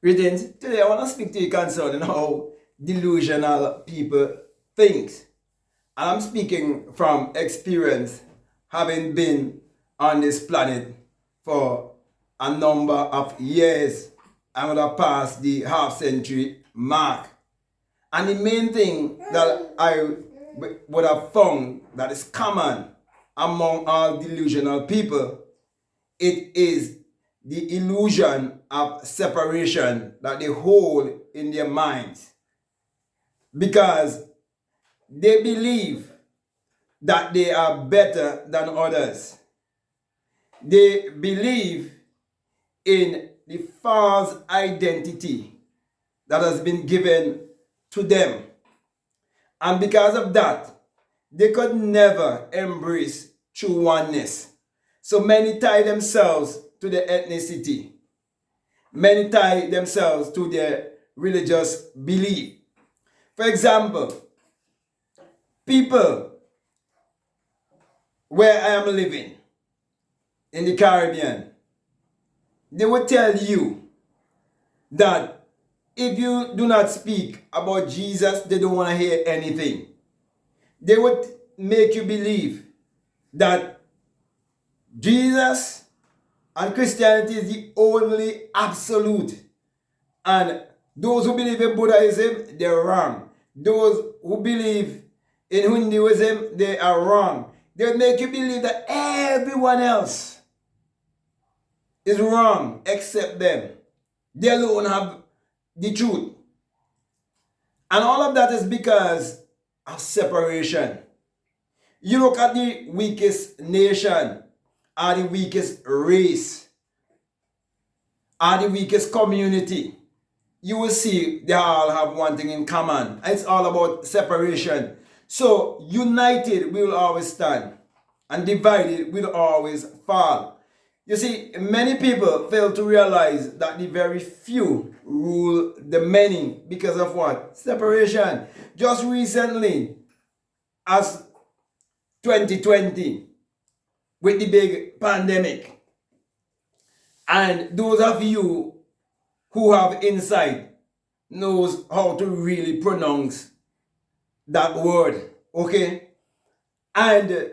Greetings. Today I want to speak to you concerning how delusional people think. And I'm speaking from experience, having been on this planet for a number of years. I would have passed the half-century mark. And the main thing that I would have found that is common among all delusional people, it is the illusion of separation that they hold in their minds, because they believe that they are better than others. They believe in the false identity that has been given to them. And because of that, they could never embrace true oneness. So many tie themselves to their ethnicity. Many tie themselves to their religious belief. For example, people where I am living in the Caribbean, they would tell you that if you do not speak about Jesus, they don't want to hear anything. They would make you believe that Jesus and Christianity is the only absolute. And those who believe in Buddhism, they're wrong. Those who believe in Hinduism, they are wrong. They'll make you believe that everyone else is wrong except them. They alone have the truth. And all of that is because of separation. You look at the weakest nation, or the weakest race, or the weakest community, you will see they all have one thing in common. It's all about separation. So united we will always stand, and divided we will always fall. You see, many people fail to realize that the very few rule the many because of what? Separation. Just recently, as 2020, with the big pandemic, and those of you who have insight knows how to really pronounce that word, okay? And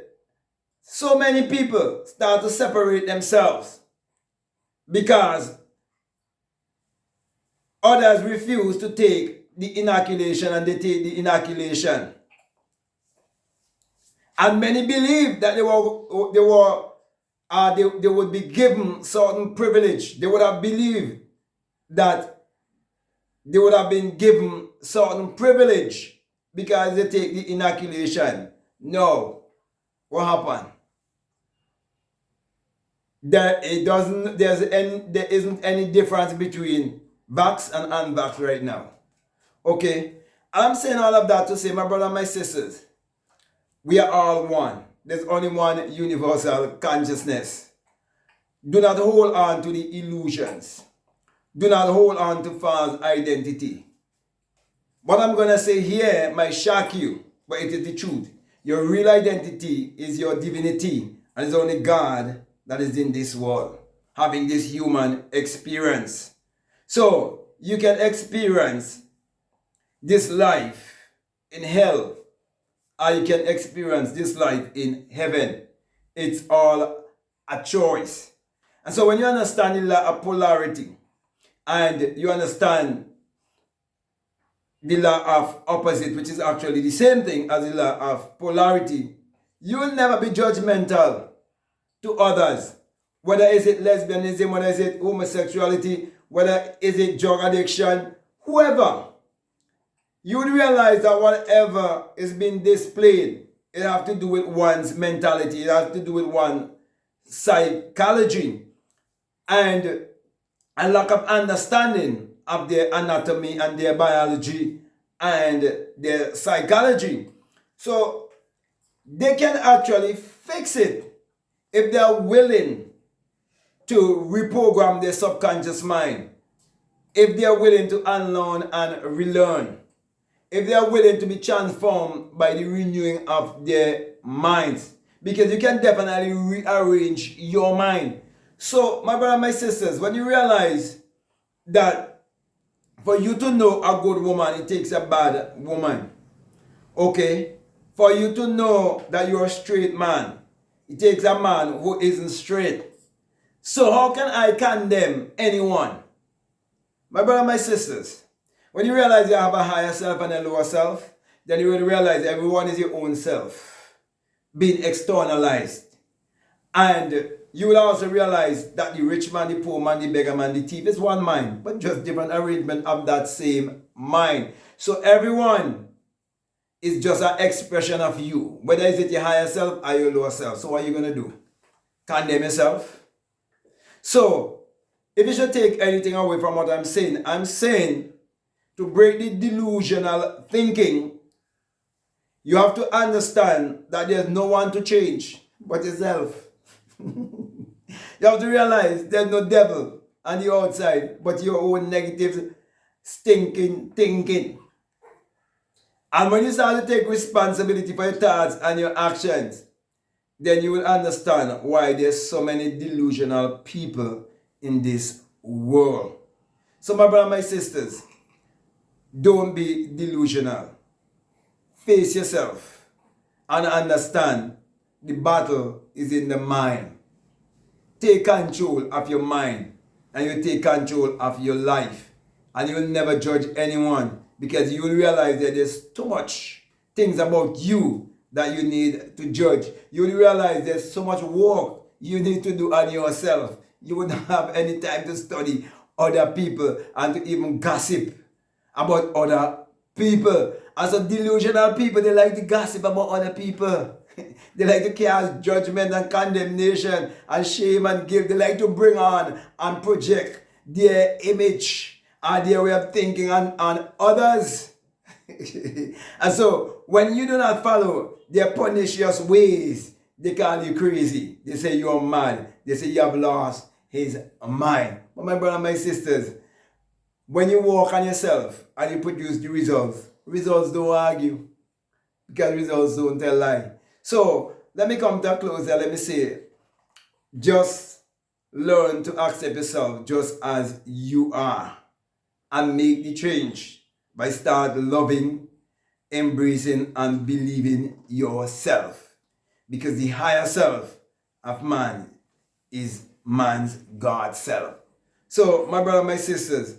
so many people start to separate themselves because others refuse to take the inoculation and they take the inoculation. And many believe that they would be given certain privilege. They would have believed that they would have been given certain privilege because they take the inoculation. No. What happened? There isn't any difference between vax and unvax right now. Okay? I'm saying all of that to say, my brother and my sisters, we are all one. There's only one universal consciousness. Do not hold on to the illusions. Do not hold on to false identity. What I'm going to say here might shock you, but it is the truth. Your real identity is your divinity, and it's only God that is in this world, having this human experience. So, you can experience this life in hell, or you can experience this life in heaven. It's all a choice. And so when you understand the law of polarity, and you understand the law of opposite, which is actually the same thing as the law of polarity, you will never be judgmental to others. Whether is it lesbianism, whether is it homosexuality, whether is it drug addiction, whoever. You would realize that whatever is being displayed, it has to do with one's mentality, it has to do with one's psychology, and a lack of understanding of their anatomy and their biology and their psychology. So they can actually fix it if they are willing to reprogram their subconscious mind, if they are willing to unlearn and relearn, if they are willing to be transformed by the renewing of their minds, because you can definitely rearrange your mind. So, my brother and my sisters, when you realize that For you to know a good woman, it takes a bad woman. Okay? For you to know that you're a straight man, it takes a man who isn't straight. So how can I condemn anyone? My brother, my sisters, when you realize you have a higher self and a lower self, then you will realize everyone is your own self, being externalized. And you will also realize that the rich man, the poor man, the beggar man, the thief is one mind, but just different arrangement of that same mind. So everyone is just an expression of you, whether it's your higher self or your lower self. So what are you going to do? Condemn yourself? So, if you should take anything away from what I'm saying to break the delusional thinking, you have to understand that there's no one to change but yourself. You have to realize there's no devil on the outside but your own negative, stinking thinking. And when you start to take responsibility for your thoughts and your actions, then you will understand why there's so many delusional people in this world. So my brother, my sisters, don't be delusional. Face yourself and understand the battle is in the mind. Take control of your mind and you take control of your life. And you will never judge anyone because you will realize that there's too much things about you that you need to judge. You will realize there's so much work you need to do on yourself. You wouldn't have any time to study other people and to even gossip about other people. And so delusional people, they like to gossip about other people. They like to cast judgment and condemnation and shame and guilt. They like to bring on and project their image and their way of thinking on others. And so when you do not follow their pernicious ways, they call you crazy. They say you're mad. They say you have lost his mind. But my brother and my sisters, when you work on yourself and you produce the results, results don't argue because results don't tell lie. So let me come to a close here. Let me say, just learn to accept yourself just as you are and make the change by start loving, embracing, and believing yourself. Because the higher self of man is man's God self. So, my brother, my sisters,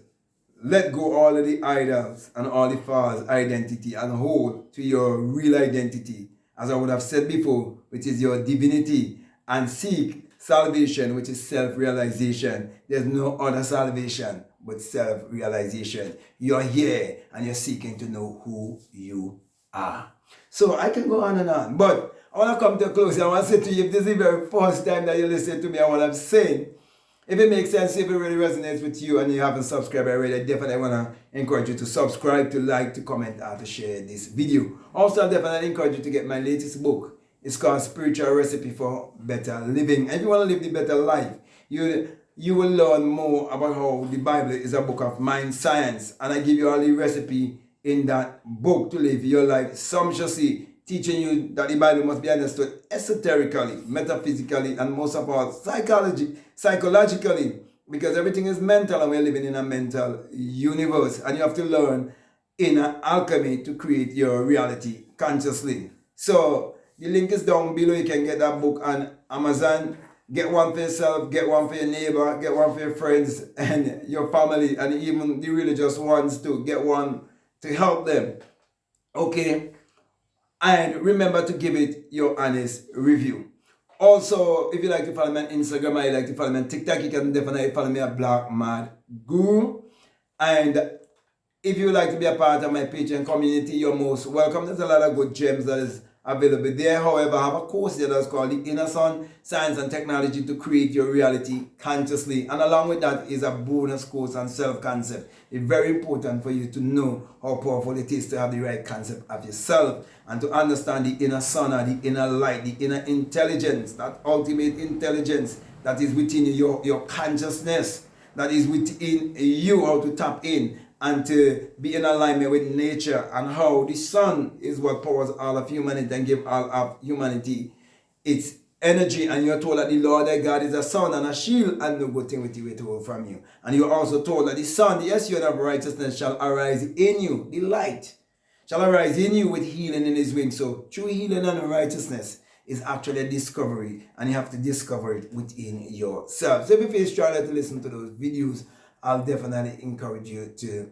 let go all of the idols and all the false identity and hold to your real identity, as I would have said before, which is your divinity, and seek salvation, which is self-realization. There's no other salvation but self-realization. You're here and you're seeking to know who you are. So I can go on and on, but I want to come to a close. I want to say to you, if this is the very first time that you listen to me and what I'm saying, if it makes sense, if it really resonates with you and you haven't subscribed already, I definitely want to encourage you to subscribe, to like, to comment, and to share this video. Also, I definitely encourage you to get my latest book. It's called Spiritual Recipe for Better Living. And if you want to live the better life, you will learn more about how the Bible is a book of mind science. And I give you all the recipe in that book to live your life sumptuously, teaching you that the Bible must be understood esoterically, metaphysically, and most of all, psychologically, because everything is mental and we're living in a mental universe. And you have to learn inner alchemy to create your reality consciously. So the link is down below. You can get that book on Amazon. Get one for yourself, get one for your neighbor, get one for your friends and your family, and even the religious ones too. Get one to help them. Okay? And remember to give it your honest review. Also, if you like to follow me on Instagram or you like to follow me on TikTok, you can definitely follow me at BlackMadGuru. And if you like to be a part of my Patreon community, you're most welcome. There's a lot of good gems that is available there. However, I have a course there that's called The Inner Sun, Science and Technology to Create Your Reality Consciously. And along with that is a bonus course on self-concept. It's very important for you to know how powerful it is to have the right concept of yourself and to understand the inner sun or the inner light, the inner intelligence, that ultimate intelligence that is within you, your consciousness, that is within you, how to tap in and to be in alignment with nature, and how the sun is what powers all of humanity and give all of humanity its energy, and you're told that the Lord thy God is a sun and a shield, and no good thing with you withhold from you. And you're also told that the sun, the SUN of righteousness, shall arise in you, the light shall arise in you with healing in his wings. So true healing and righteousness is actually a discovery, and you have to discover it within yourself. So if you feel strong to listen to those videos, I'll definitely encourage you to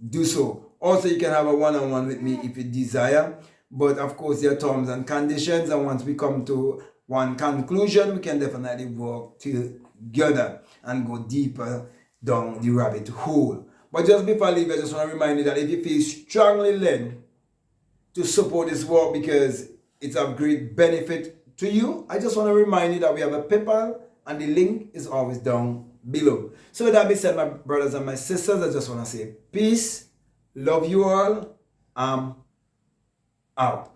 do so. Also, you can have a one-on-one with me if you desire, but of course there are terms and conditions, and once we come to one conclusion, we can definitely work together and go deeper down the rabbit hole. But just before I leave, I just want to remind you that if you feel strongly led to support this work because it's of great benefit to you, I just want to remind you that we have a PayPal, and the link is always down below. So with that being said, my brothers and my sisters, I just want to say peace, love you all, out.